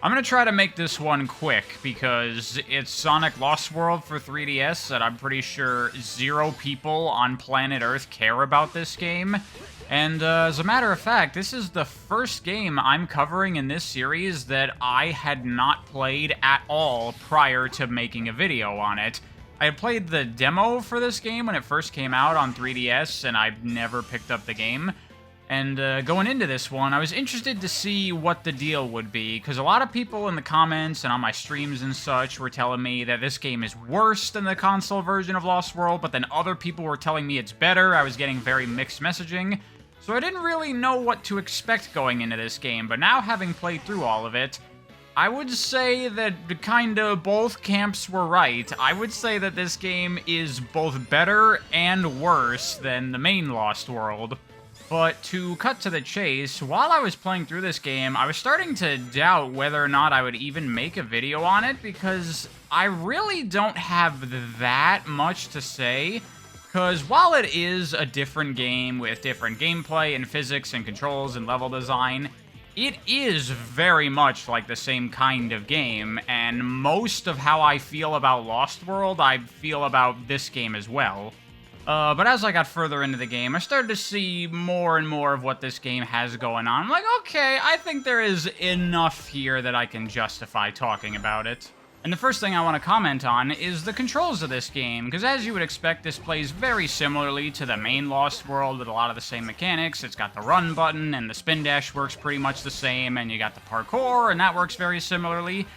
I'm going to try to make this one quick because it's Sonic Lost World for 3DS, and I'm pretty sure 0 people on planet Earth care about this game. And as a matter of fact, this is the first game I'm covering in this series that I had not played at all prior to making a video on it. I had played the demo for this game when it first came out on 3DS, and I've never picked up the game. And going into this one, I was interested to see what the deal would be, because a lot of people in the comments and on my streams and such were telling me that this game is worse than the console version of Lost World, but then other people were telling me it's better. I was getting very mixed messaging, so I didn't really know what to expect going into this game, but now having played through all of it, I would say that kinda both camps were right. I would say that this game is both better and worse than the main Lost World. But to cut to the chase, while I was playing through this game, I was starting to doubt whether or not I would even make a video on it, because I really don't have that much to say. Because while it is a different game with different gameplay and physics and controls and level design, it is very much like the same kind of game, and most of how I feel about Lost World, I feel about this game as well. But as I got further into the game, I started to see more and more of what this game has going on. I'm like, okay, I think there is enough here that I can justify talking about it. And the first thing I want to comment on is the controls of this game, because as you would expect, this plays very similarly to the main Lost World with a lot of the same mechanics. It's got the run button, and the spin dash works pretty much the same, and you got the parkour, and that works very similarly.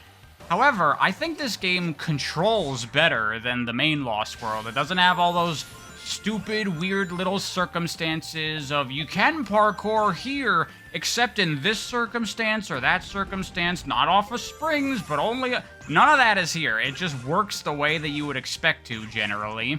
However, I think this game controls better than the main Lost World. It doesn't have all those stupid, weird little circumstances of you can parkour here, except in this circumstance or that circumstance, not off of springs, but only... None of that is here. It just works the way that you would expect to, generally.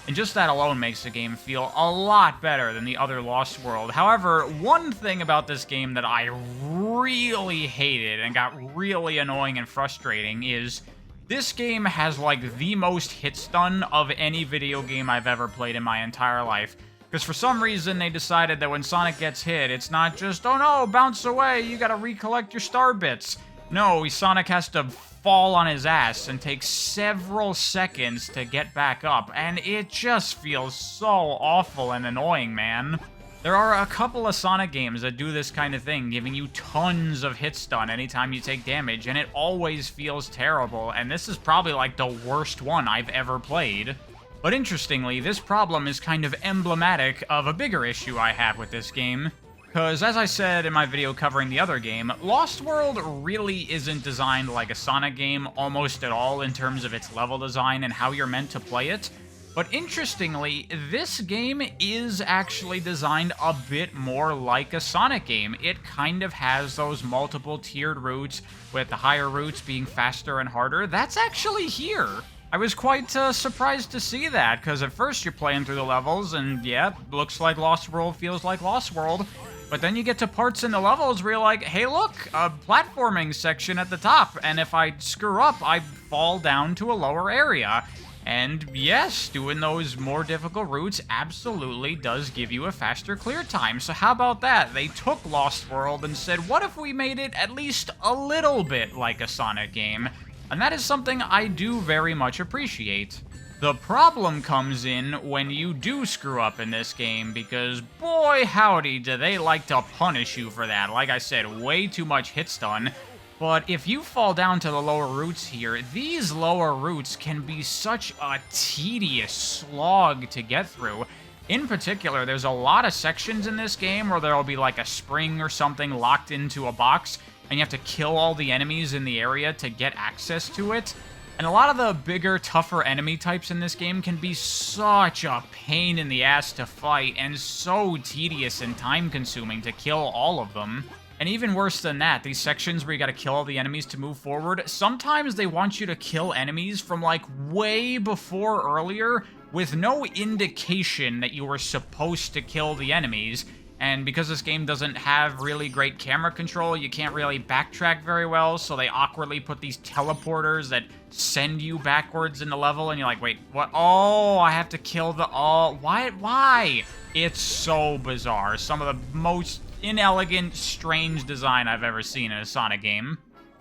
And just that alone makes the game feel a lot better than the other Lost World. However, one thing about this game that I really hated and got really annoying and frustrating is this game has, like, the most hit stun of any video game I've ever played in my entire life. Because for some reason, they decided that when Sonic gets hit, it's not just, oh no, bounce away, you gotta recollect your star bits. No, Sonic has to fall on his ass and take several seconds to get back up, and it just feels so awful and annoying, man. There are a couple of Sonic games that do this kind of thing, giving you tons of hit stun anytime you take damage, and it always feels terrible, and this is probably like the worst one I've ever played. But interestingly, this problem is kind of emblematic of a bigger issue I have with this game. Because, as I said in my video covering the other game, Lost World really isn't designed like a Sonic game almost at all in terms of its level design and how you're meant to play it. But interestingly, this game is actually designed a bit more like a Sonic game. It kind of has those multiple tiered routes, with the higher routes being faster and harder. That's actually here. I was quite surprised to see that, because at first you're playing through the levels, and yeah, looks like Lost World feels like Lost World. But then you get to parts in the levels where you're like, hey look, a platforming section at the top, and if I screw up, I fall down to a lower area. And yes, doing those more difficult routes absolutely does give you a faster clear time. So how about that? They took Lost World and said, what if we made it at least a little bit like a Sonic game? And that is something I do very much appreciate. The problem comes in when you do screw up in this game, because boy howdy do they like to punish you for that. Like I said, way too much hit stun. But if you fall down to the lower routes here, these lower routes can be such a tedious slog to get through. In particular, there's a lot of sections in this game where there'll be like a spring or something locked into a box, and you have to kill all the enemies in the area to get access to it. And a lot of the bigger, tougher enemy types in this game can be such a pain in the ass to fight, and so tedious and time-consuming to kill all of them. And even worse than that, these sections where you gotta kill all the enemies to move forward, sometimes they want you to kill enemies from like way before earlier with no indication that you were supposed to kill the enemies. And because this game doesn't have really great camera control, you can't really backtrack very well, so they awkwardly put these teleporters that send you backwards in the level, and you're like, wait, what? Oh, I have to kill the... Oh, why? It's so bizarre. Some of the most inelegant, strange design I've ever seen in a Sonic game.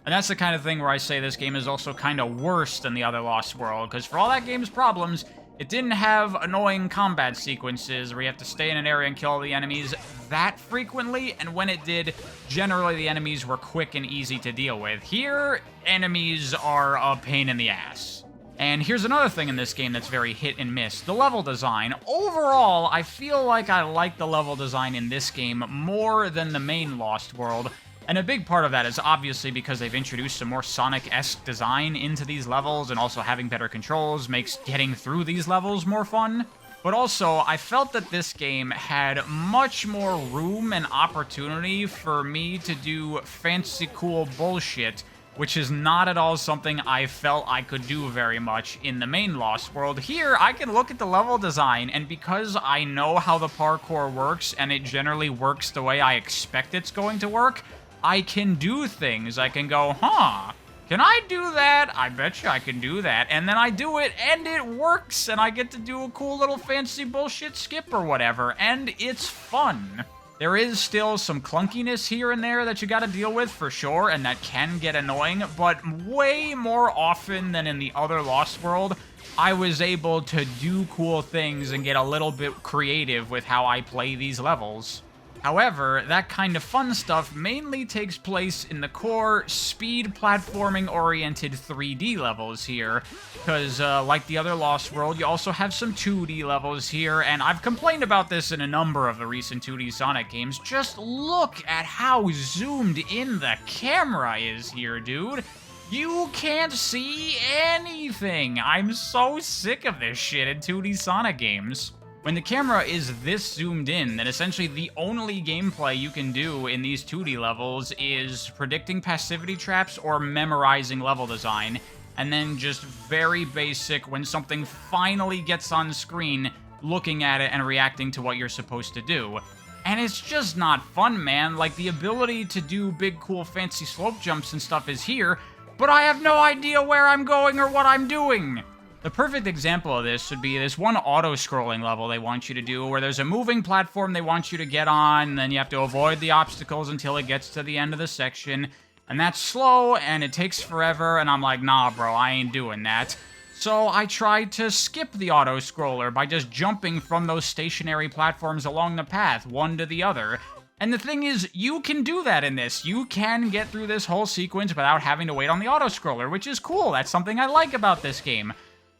And that's the kind of thing where I say this game is also kind of worse than the other Lost World, because for all that game's problems, it didn't have annoying combat sequences where you have to stay in an area and kill all the enemies that frequently, and when it did, generally the enemies were quick and easy to deal with. Here, enemies are a pain in the ass. And here's another thing in this game that's very hit and miss, the level design. Overall, I feel like I like the level design in this game more than the main Lost World, and a big part of that is obviously because they've introduced some more Sonic-esque design into these levels, and also having better controls makes getting through these levels more fun. But also, I felt that this game had much more room and opportunity for me to do fancy cool bullshit, which is not at all something I felt I could do very much in the main Lost World. Here, I can look at the level design, and because I know how the parkour works, and it generally works the way I expect it's going to work, I can do things. I can go, huh, can I do that? I bet you I can do that. And then I do it, and it works, and I get to do a cool little fancy bullshit skip or whatever, and it's fun. There is still some clunkiness here and there that you gotta deal with for sure, and that can get annoying, but way more often than in the other Lost World, I was able to do cool things and get a little bit creative with how I play these levels. However, that kind of fun stuff mainly takes place in the core, speed platforming-oriented 3D levels here, because like the other Lost World, you also have some 2D levels here, and I've complained about this in a number of the recent 2D Sonic games. Just look at how zoomed in the camera is here, dude. You can't see anything. I'm so sick of this shit in 2D Sonic games. When the camera is this zoomed in, then essentially the only gameplay you can do in these 2D levels is predicting passivity traps or memorizing level design, and then just very basic, when something finally gets on screen, looking at it and reacting to what you're supposed to do. And it's just not fun, man. Like, the ability to do big, cool, fancy slope jumps and stuff is here, but I have no idea where I'm going or what I'm doing. The perfect example of this would be this one auto-scrolling level they want you to do, where there's a moving platform they want you to get on, and then you have to avoid the obstacles until it gets to the end of the section, and that's slow, and it takes forever, and I'm like, nah, bro, I ain't doing that. So I tried to skip the auto-scroller by just jumping from those stationary platforms along the path, one to the other. And the thing is, you can do that in this. You can get through this whole sequence without having to wait on the auto-scroller, which is cool. That's something I like about this game.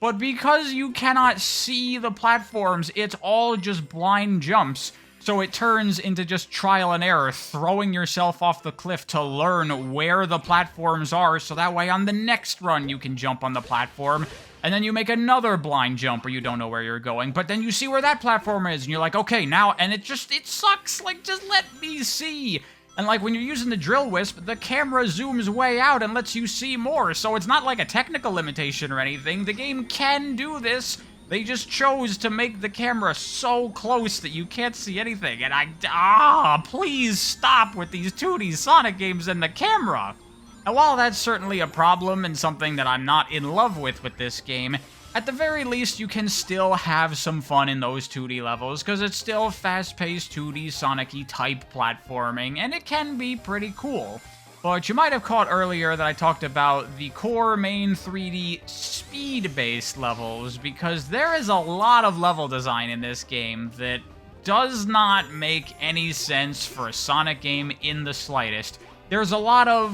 But because you cannot see the platforms, it's all just blind jumps, so it turns into just trial and error, throwing yourself off the cliff to learn where the platforms are, so that way on the next run you can jump on the platform, and then you make another blind jump where you don't know where you're going, but then you see where that platform is, and you're like, okay, now, and it sucks, like, just let me see. And like when you're using the drill wisp, the camera zooms way out and lets you see more, so it's not like a technical limitation or anything. The game can do this. They just chose to make the camera so close that you can't see anything. And please stop with these 2D Sonic games and the camera. And while that's certainly a problem and something that I'm not in love with this game, at the very least, you can still have some fun in those 2D levels, because it's still fast-paced 2D Sonic-y type platforming, and it can be pretty cool. But you might have caught earlier that I talked about the core main 3D speed-based levels, because there is a lot of level design in this game that does not make any sense for a Sonic game in the slightest. There's a lot of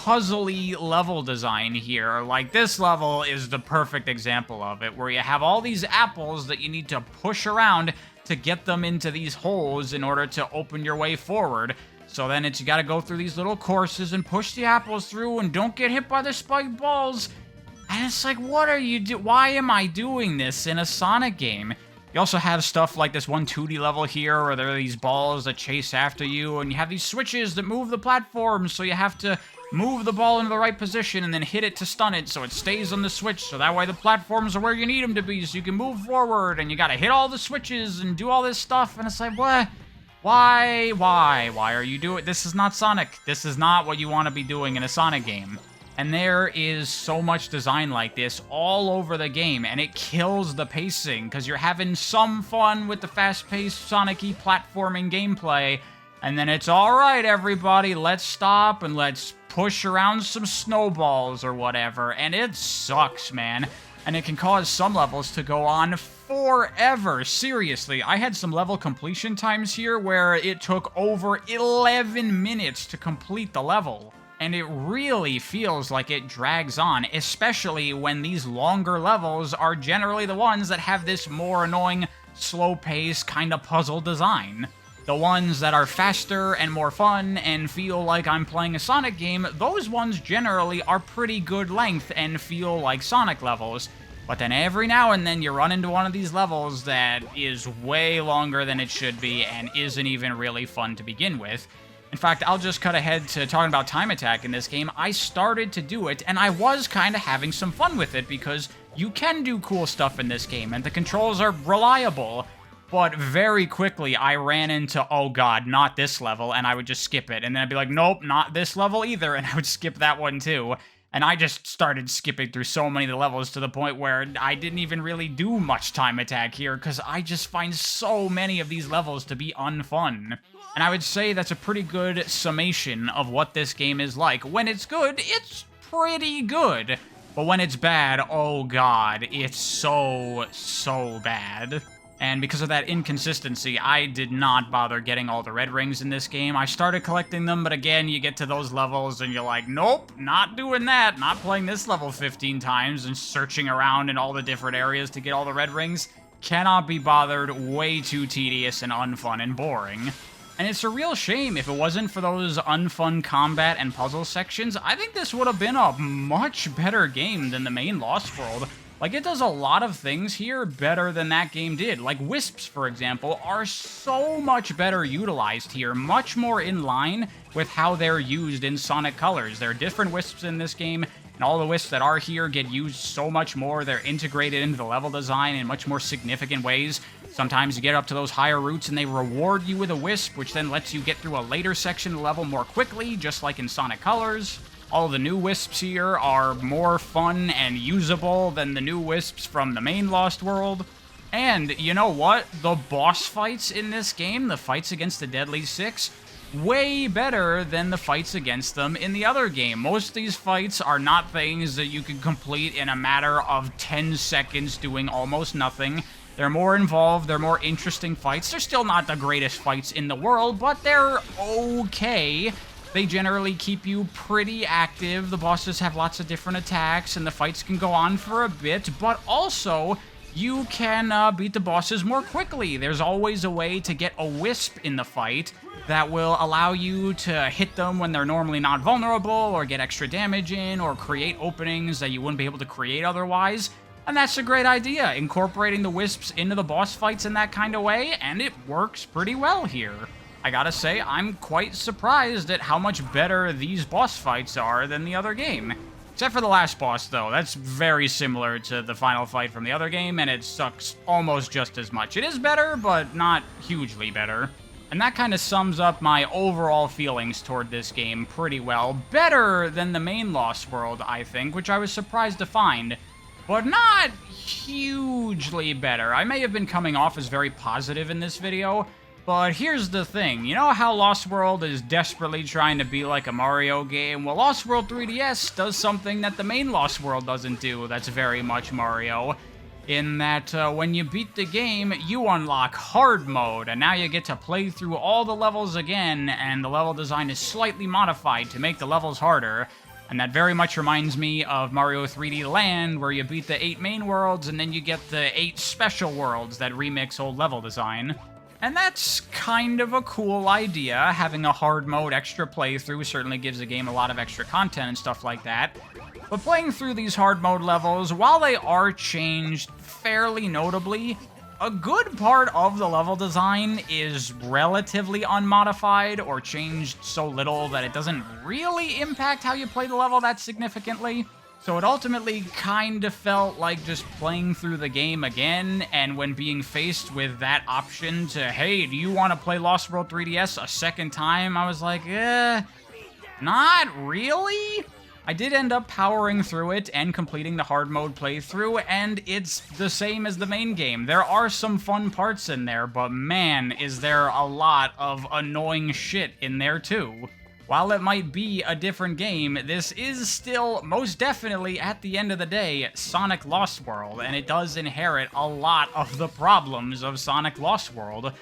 puzzly level design here. Like, this level is the perfect example of it, where you have all these apples that you need to push around to get them into these holes in order to open your way forward. So then you gotta go through these little courses and push the apples through and don't get hit by the spiked balls. And it's like, what are you why am I doing this in a Sonic game? You also have stuff like this one 2D level here where there are these balls that chase after you, and you have these switches that move the platforms, so you have to move the ball into the right position and then hit it to stun it so it stays on the switch, so that way the platforms are where you need them to be so you can move forward, and you gotta hit all the switches and do all this stuff, and it's like, what? Why are you doing? This is not Sonic. This is not what you want to be doing in a Sonic game. And there is so much design like this all over the game, and it kills the pacing, because you're having some fun with the fast-paced Sonic-y platforming gameplay, and then it's alright, everybody, let's stop and let's push around some snowballs or whatever, and it sucks, man. And it can cause some levels to go on forever. Seriously, I had some level completion times here where it took over 11 minutes to complete the level. And it really feels like it drags on, especially when these longer levels are generally the ones that have this more annoying, slow-paced kind of puzzle design. The ones that are faster and more fun and feel like I'm playing a Sonic game, those ones generally are pretty good length and feel like Sonic levels. But then every now and then you run into one of these levels that is way longer than it should be and isn't even really fun to begin with. In fact, I'll just cut ahead to talking about time attack in this game. I started to do it, and I was kind of having some fun with it because you can do cool stuff in this game, and the controls are reliable. But very quickly, I ran into, oh god, not this level, and I would just skip it. And then I'd be like, nope, not this level either, and I would skip that one too. And I just started skipping through so many of the levels to the point where I didn't even really do much time attack here, because I just find so many of these levels to be unfun. And I would say that's a pretty good summation of what this game is like. When it's good, it's pretty good. But when it's bad, oh god, it's so bad. And because of that inconsistency, I did not bother getting all the red rings in this game. I started collecting them, but again, you get to those levels and you're like, nope, not doing that. Not playing this level 15 times and searching around in all the different areas to get all the red rings. Cannot be bothered, way too tedious and unfun and boring. And it's a real shame. If it wasn't for those unfun combat and puzzle sections, I think this would have been a much better game than the main Lost World. Like, it does a lot of things here better than that game did. Like, Wisps, for example, are so much better utilized here, much more in line with how they're used in Sonic Colors. There are different Wisps in this game, and all the Wisps that are here get used so much more. They're integrated into the level design in much more significant ways. Sometimes you get up to those higher routes and they reward you with a Wisp, which then lets you get through a later section of the level more quickly, just like in Sonic Colors. All the new Wisps here are more fun and usable than the new Wisps from the main Lost World. And you know what? The boss fights in this game, the fights against the Deadly Six, way better than the fights against them in the other game. Most of these fights are not things that you can complete in a matter of 10 seconds doing almost nothing. They're more involved, they're more interesting fights. They're still not the greatest fights in the world, but they're okay. They generally keep you pretty active. The bosses have lots of different attacks, and the fights can go on for a bit, but also you can beat the bosses more quickly. There's always a way to get a Wisp in the fight that will allow you to hit them when they're normally not vulnerable, or get extra damage in, or create openings that you wouldn't be able to create otherwise. And that's a great idea, incorporating the Wisps into the boss fights in that kind of way, and it works pretty well here. I gotta say, I'm quite surprised at how much better these boss fights are than the other game. Except for the last boss, though. That's very similar to the final fight from the other game, and it sucks almost just as much. It is better, but not hugely better. And that kind of sums up my overall feelings toward this game pretty well. Better than the main Lost World, I think, which I was surprised to find. But not hugely better. I may have been coming off as very positive in this video, but here's the thing. You know how Lost World is desperately trying to be like a Mario game? Well, Lost World 3DS does something that the main Lost World doesn't do that's very much Mario. In that when you beat the game, you unlock hard mode, and now you get to play through all the levels again, and the level design is slightly modified to make the levels harder. And that very much reminds me of Mario 3D Land, where you beat the 8 main worlds, and then you get the 8 special worlds that remix old level design. And that's kind of a cool idea. Having a hard mode extra playthrough certainly gives the game a lot of extra content and stuff like that. But playing through these hard mode levels, while they are changed fairly notably, a good part of the level design is relatively unmodified or changed so little that it doesn't really impact how you play the level that significantly. So it ultimately kind of felt like just playing through the game again, and when being faced with that option to, hey, do you want to play Lost World 3DS a second time? I was like, not really? I did end up powering through it and completing the hard mode playthrough, and it's the same as the main game. There are some fun parts in there, but man, is there a lot of annoying shit in there too. While it might be a different game, this is still, most definitely, at the end of the day, Sonic Lost World, and it does inherit a lot of the problems of Sonic Lost World.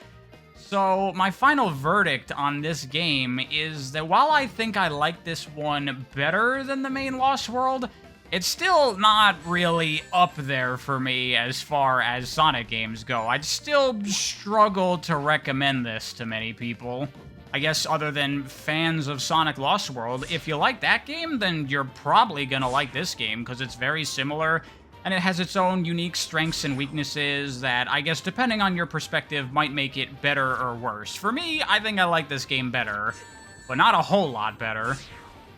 So, my final verdict on this game is that while I think I like this one better than the main Lost World, it's still not really up there for me as far as Sonic games go. I'd still struggle to recommend this to many people. I guess other than fans of Sonic Lost World, if you like that game, then you're probably gonna like this game, because it's very similar, and it has its own unique strengths and weaknesses that, I guess, depending on your perspective, might make it better or worse. For me, I think I like this game better, but not a whole lot better.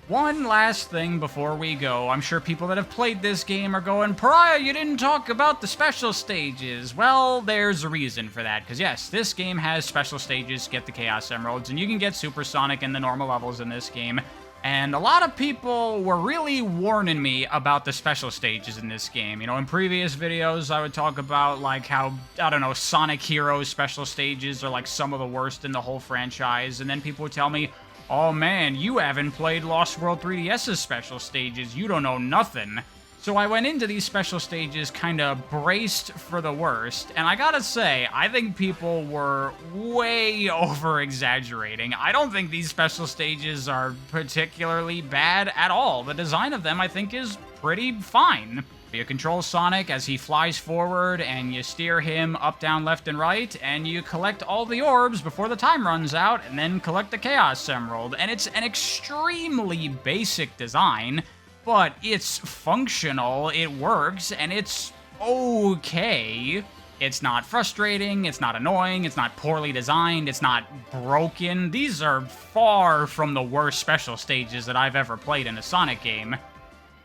One last thing before we go. I'm sure people that have played this game are going, Pariah, you didn't talk about the special stages. Well, there's a reason for that, because yes, this game has special stages to get the Chaos Emeralds, and you can get Supersonic in the normal levels in this game. And a lot of people were really warning me about the special stages in this game. You know, in previous videos, I would talk about, like, how, I don't know, Sonic Heroes special stages are, like, some of the worst in the whole franchise, and then people would tell me, oh man, you haven't played Lost World 3DS's special stages, you don't know nothing. So I went into these special stages kinda braced for the worst, and I gotta say, I think people were way over-exaggerating. I don't think these special stages are particularly bad at all. The design of them, I think, is pretty fine. You control Sonic as he flies forward, and you steer him up, down, left, and right, and you collect all the orbs before the time runs out, and then collect the Chaos Emerald. And it's an extremely basic design, but it's functional, it works, and it's okay. It's not frustrating, it's not annoying, it's not poorly designed, it's not broken. These are far from the worst special stages that I've ever played in a Sonic game.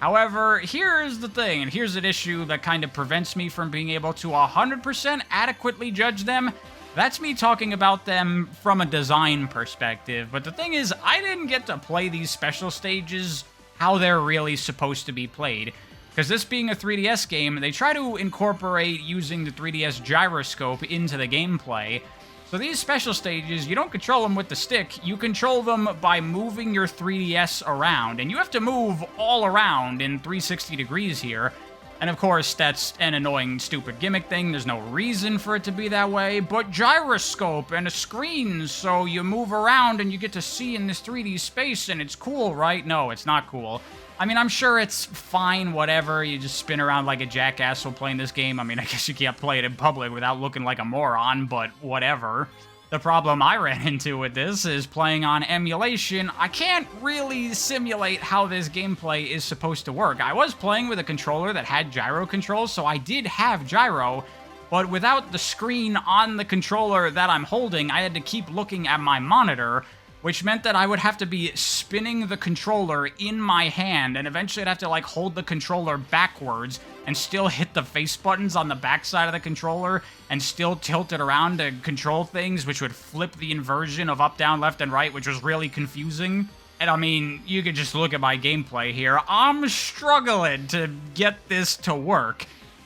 However, here's the thing, and here's an issue that kind of prevents me from being able to 100% adequately judge them. That's me talking about them from a design perspective, but the thing is, I didn't get to play these special stages how they're really supposed to be played. Because this being a 3DS game, they try to incorporate using the 3DS gyroscope into the gameplay. So these special stages, you don't control them with the stick, you control them by moving your 3DS around, and you have to move all around in 360 degrees here. And of course, that's an annoying, stupid gimmick thing, there's no reason for it to be that way, but gyroscope and a screen, so you move around and you get to see in this 3D space, and it's cool, right? No, it's not cool. I mean, I'm sure it's fine, whatever, you just spin around like a jackass while playing this game. I mean, I guess you can't play it in public without looking like a moron, but whatever. The problem I ran into with this is playing on emulation. I can't really simulate how this gameplay is supposed to work. I was playing with a controller that had gyro controls, so I did have gyro, but without the screen on the controller that I'm holding, I had to keep looking at my monitor, which meant that I would have to be spinning the controller in my hand, and eventually I'd have to, like, hold the controller backwards and still hit the face buttons on the backside of the controller and still tilt it around to control things, which would flip the inversion of up, down, left, and right, which was really confusing. And I mean, you could just look at my gameplay here. I'm struggling to get this to work.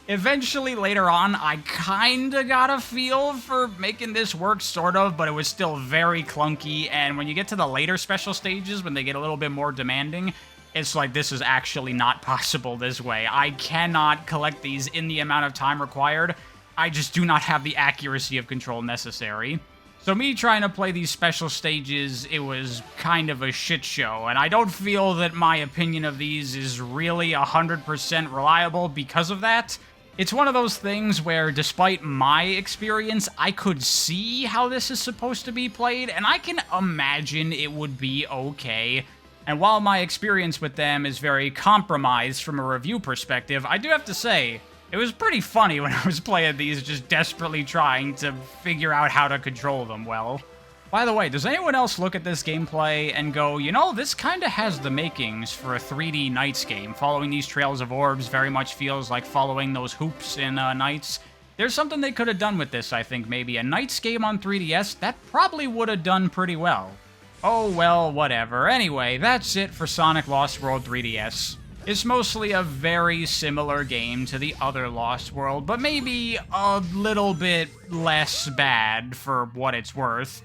Eventually, later on, I kinda got a feel for making this work, sort of, but it was still very clunky, and when you get to the later special stages, when they get a little bit more demanding, it's like, this is actually not possible this way. I cannot collect these in the amount of time required. I just do not have the accuracy of control necessary. So me trying to play these special stages, it was kind of a shit show, and I don't feel that my opinion of these is really 100% reliable because of that. It's one of those things where, despite my experience, I could see how this is supposed to be played, and I can imagine it would be okay. And while my experience with them is very compromised from a review perspective, I do have to say, it was pretty funny when I was playing these, just desperately trying to figure out how to control them well. By the way, does anyone else look at this gameplay and go, you know, this kinda has the makings for a 3D Knights game. Following these trails of orbs very much feels like following those hoops in Knights. There's something they could have done with this, I think, maybe. A Knights game on 3DS, that probably would have done pretty well. Oh well, whatever. Anyway, that's it for Sonic Lost World 3DS. It's mostly a very similar game to the other Lost World, but maybe a little bit less bad for what it's worth.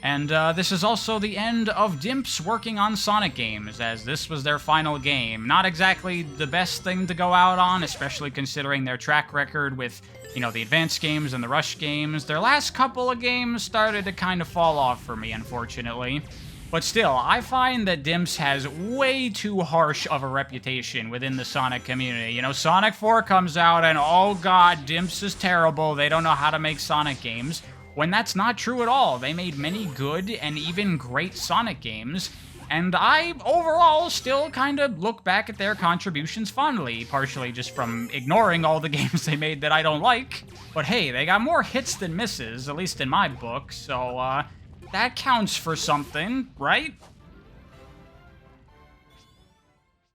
And this is also the end of Dimps working on Sonic games, as this was their final game. Not exactly the best thing to go out on, especially considering their track record with, you know, the advanced games and the rush games. Their last couple of games started to kind of fall off for me, unfortunately. But still, I find that Dimps has way too harsh of a reputation within the Sonic community. You know, Sonic 4 comes out and, oh god, Dimps is terrible, they don't know how to make Sonic games. When that's not true at all. They made many good and even great Sonic games, and I, overall, still kind of look back at their contributions fondly, partially just from ignoring all the games they made that I don't like. But hey, they got more hits than misses, at least in my book, so, that counts for something, right?